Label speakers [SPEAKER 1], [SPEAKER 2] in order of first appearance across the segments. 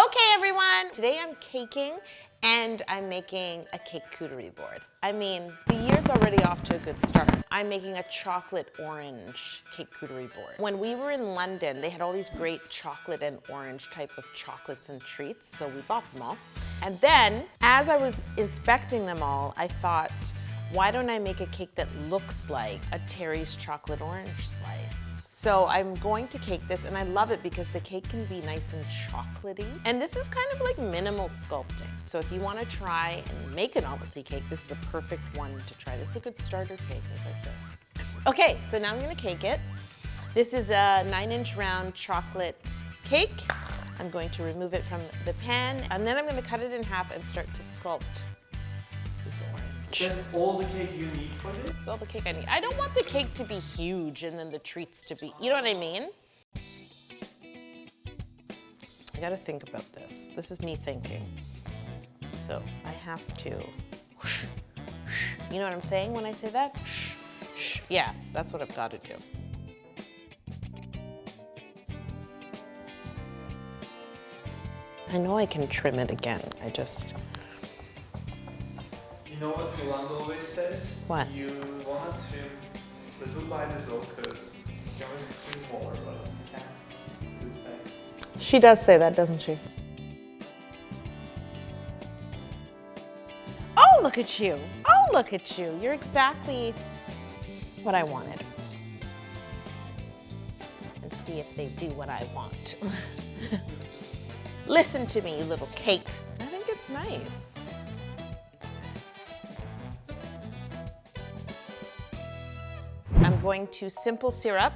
[SPEAKER 1] Okay, everyone, today I'm caking and I'm making a cake cooterie board. I mean, the year's already off to a good start. I'm making a chocolate orange cake cooterie board. When we were in London, they had all these great chocolate and orange type of chocolates and treats, so we bought them all. And then, as I was inspecting them all, I thought, why don't I make a cake that looks like a Terry's chocolate orange slice? So I'm going to cake this, and I love it because the cake can be nice and chocolatey. And this is kind of like minimal sculpting. So if you want to try and make a novelty cake, this is a perfect one to try. This is a good starter cake, as I say. Okay, so now I'm gonna cake it. This is a 9-inch round chocolate cake. I'm going to remove it from the pan, and then I'm gonna cut it in half and start to sculpt this orange.
[SPEAKER 2] That's all the cake you need for this?
[SPEAKER 1] That's all the cake I need. I don't want the cake to be huge and then the treats to be, you know what I mean? I gotta think about this. This is me thinking. So I have to, whoosh, whoosh. You know what I'm saying when I say that? Whoosh, whoosh. Yeah, that's what I've gotta do. I know I can trim it again, I just.
[SPEAKER 2] You know what Yolanda always says?
[SPEAKER 1] What?
[SPEAKER 2] You want to trim little by little because you can always trim more, but you can't do that.
[SPEAKER 1] She does say that, doesn't she? Oh, look at you. Oh, look at you. You're exactly what I wanted. And see if they do what I want. Listen to me, you little cake. I think it's nice. I'm going to simple syrup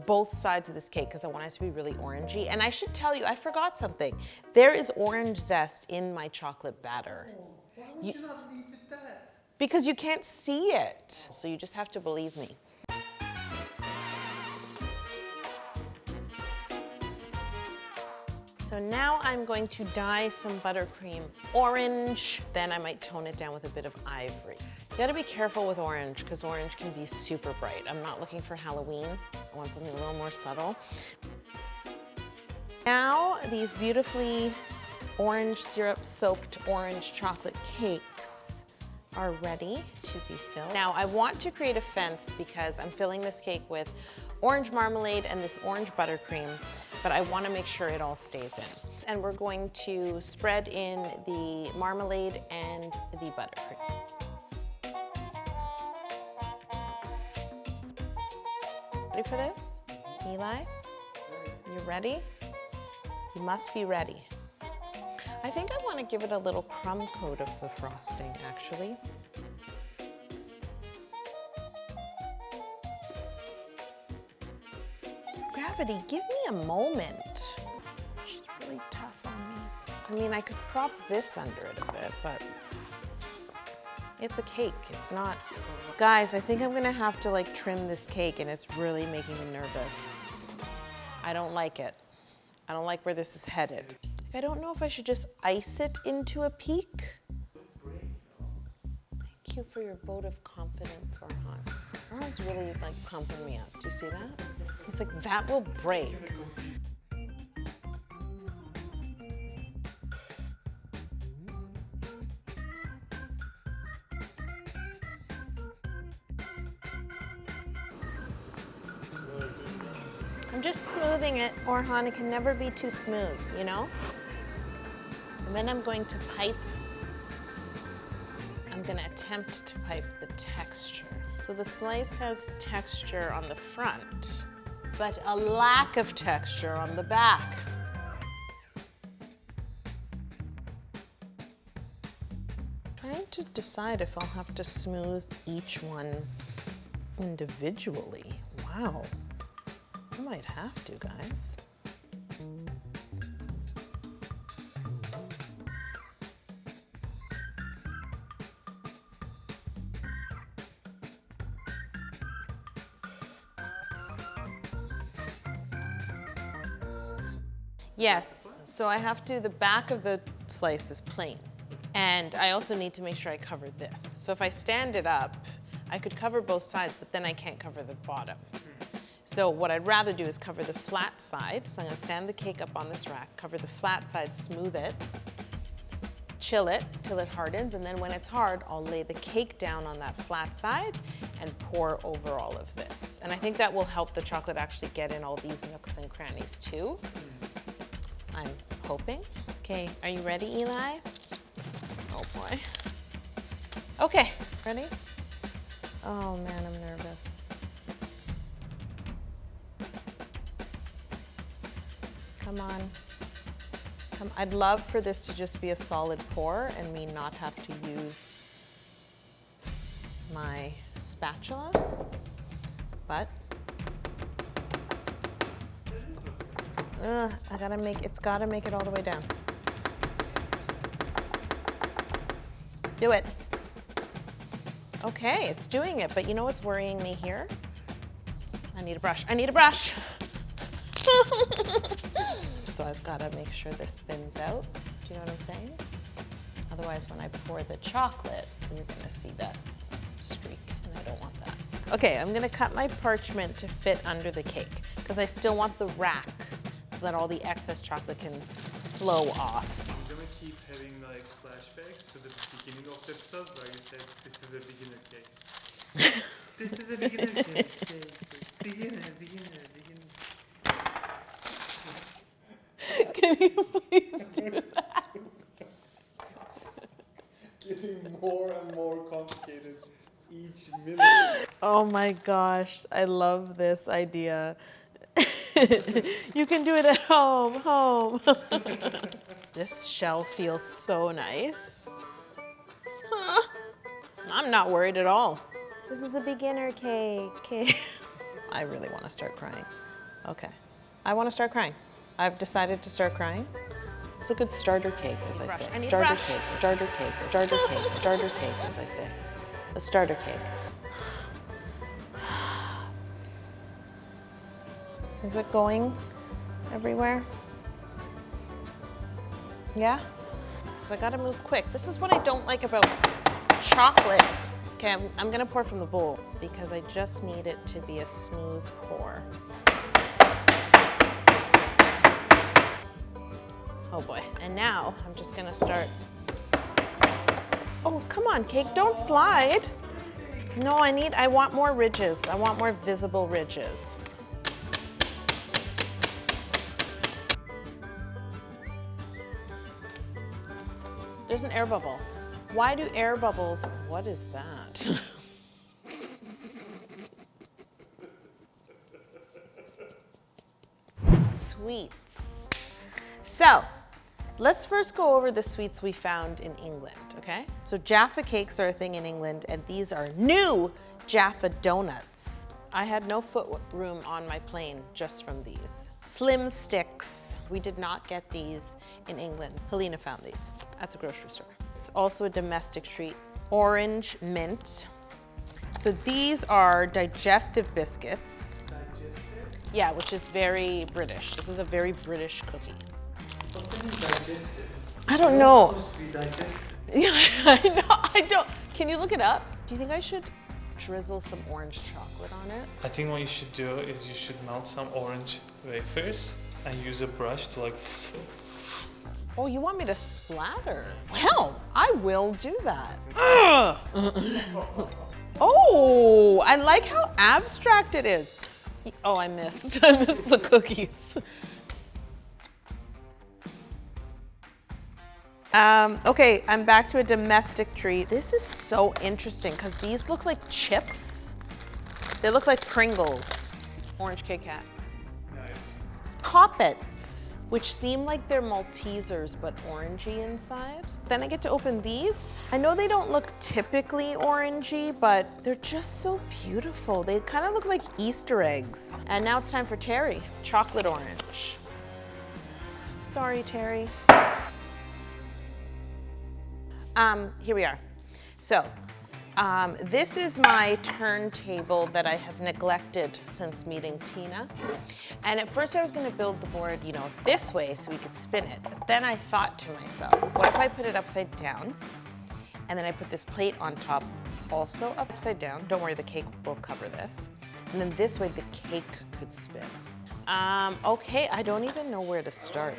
[SPEAKER 1] both sides of this cake because I want it to be really orangey. And I should tell you, I forgot something. There is orange zest in my chocolate batter.
[SPEAKER 2] Oh, why would you not leave it that?
[SPEAKER 1] Because you can't see it. So you just have to believe me. So now I'm going to dye some buttercream orange. Then I might tone it down with a bit of ivory. You gotta be careful with orange because orange can be super bright. I'm not looking for Halloween. I want something a little more subtle. Now these beautifully orange syrup soaked orange chocolate cakes are ready to be filled. Now I want to create a fence because I'm filling this cake with orange marmalade and this orange buttercream, but I want to make sure it all stays in. And we're going to spread in the marmalade and the buttercream. Ready for this? Eli? You ready? You must be ready. I think I want to give it a little crumb coat of the frosting, actually. Gravity, give me a moment. She's really tough on me. I mean, I could prop this under it a bit, but it's a cake, it's not. Guys, I think I'm gonna have to like trim this cake and it's really making me nervous. I don't like it. I don't like where this is headed. I don't know if I should just ice it into a peak. Thank you for your vote of confidence, Orhan. Orhan's really like pumping me up. Do you see that? He's like, that will break. I'm just smoothing it, Orhan. It can never be too smooth, you know? And then I'm going to pipe. I'm gonna attempt to pipe the texture. So the slice has texture on the front, but a lack of texture on the back. Trying to decide if I'll have to smooth each one individually. Wow. I might have to, guys. Yes, so I have to, the back of the slice is plain. And I also need to make sure I cover this. So if I stand it up, I could cover both sides, but then I can't cover the bottom. So what I'd rather do is cover the flat side. So I'm gonna stand the cake up on this rack, cover the flat side, smooth it, chill it till it hardens, and then when it's hard, I'll lay the cake down on that flat side and pour over all of this. And I think that will help the chocolate actually get in all these nooks and crannies too. I'm hoping. Okay, are you ready, Eli? Oh boy. Okay, ready? Oh man, I'm nervous. Come on. I'd love for this to just be a solid pour and me not have to use my spatula, but it's gotta make it all the way down. Do it. Okay, it's doing it, but you know what's worrying me here? I need a brush. So I've got to make sure this thins out. Do you know what I'm saying? Otherwise, when I pour the chocolate, you're going to see that streak, and I don't want that. Okay, I'm going to cut my parchment to fit under the cake because I still want the rack so that all the excess chocolate can flow off.
[SPEAKER 2] I'm going to keep having like flashbacks to the beginning of the episode where you said, this is a beginner cake. This is a beginner cake. Beginner.
[SPEAKER 1] Can you please do that?
[SPEAKER 2] Getting more and more complicated each minute.
[SPEAKER 1] Oh my gosh, I love this idea. You can do it at home. This shell feels so nice. I'm not worried at all. This is a beginner cake. I really want to start crying. Okay, I want to start crying. I've decided to start crying. It's a good starter cake, as I say. Starter cake, as I say. A starter cake. Is it going everywhere? Yeah? Because I gotta move quick. This is what I don't like about chocolate. Okay, I'm gonna pour from the bowl because I just need it to be a smooth pour. Oh boy, and now I'm just gonna start. Oh, come on, cake, don't slide. No, I want more ridges. I want more visible ridges. There's an air bubble. Why do air bubbles, what is that? Sweets. So, let's first go over the sweets we found in England, okay? So Jaffa cakes are a thing in England, and these are new Jaffa donuts. I had no foot room on my plane just from these. Slim sticks. We did not get these in England. Helena found these at the grocery store. It's also a domestic treat. Orange mint. So these are digestive biscuits.
[SPEAKER 2] Digestive?
[SPEAKER 1] Yeah, which is very British. This is a very British cookie.
[SPEAKER 2] What's the name digestive?
[SPEAKER 1] I don't know.
[SPEAKER 2] It's supposed to be digestive.
[SPEAKER 1] Yeah, I know, I don't. Can you look it up? Do you think I should drizzle some orange chocolate on it?
[SPEAKER 2] I think what you should do is you should melt some orange wafers and use a brush to like...
[SPEAKER 1] Oh, you want me to splatter? Well, I will do that. Ugh. Oh, I like how abstract it is. Oh, I missed the cookies. Okay, I'm back to a domestic treat. This is so interesting because these look like chips. They look like Pringles. Orange Kit Kat.
[SPEAKER 2] Nice.
[SPEAKER 1] Poppets, which seem like they're Maltesers but orangey inside. Then I get to open these. I know they don't look typically orangey, but they're just so beautiful. They kind of look like Easter eggs. And now it's time for Terry, chocolate orange. Sorry, Terry. Here we are. So, this is my turntable that I have neglected since meeting Tina. And at first I was gonna build the board, you know, this way so we could spin it. But then I thought to myself, what if I put it upside down? And then I put this plate on top, also upside down. Don't worry, the cake will cover this. And then this way the cake could spin. Okay, I don't even know where to start.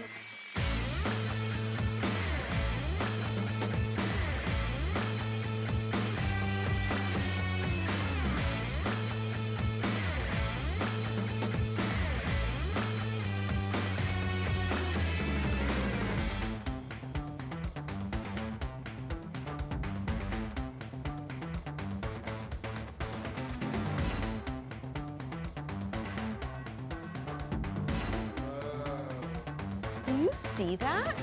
[SPEAKER 1] Do you see that?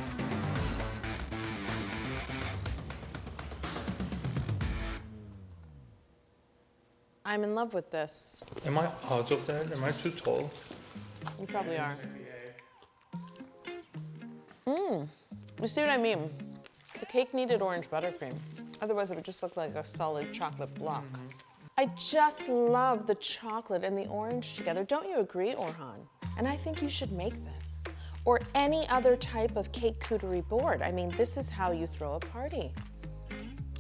[SPEAKER 1] I'm in love with this.
[SPEAKER 2] Am I out of that? Am I too tall?
[SPEAKER 1] You probably are. You see what I mean? The cake needed orange buttercream. Otherwise it would just look like a solid chocolate block. I just love the chocolate and the orange together. Don't you agree, Orhan? And I think you should make this. Or any other type of cake couture board. I mean, this is how you throw a party.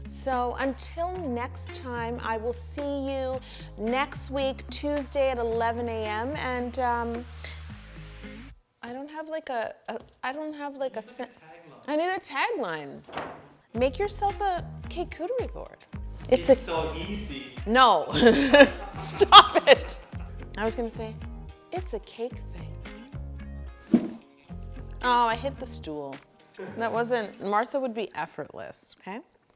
[SPEAKER 1] So until next time, I will see you next week, Tuesday at 11 a.m. And I don't have like a I need a tagline. Make yourself a cake couture board.
[SPEAKER 2] It's so easy.
[SPEAKER 1] No, stop it. I was gonna say, it's a cake thing. Oh, I hit the stool. That wasn't, Martha would be effortless, okay?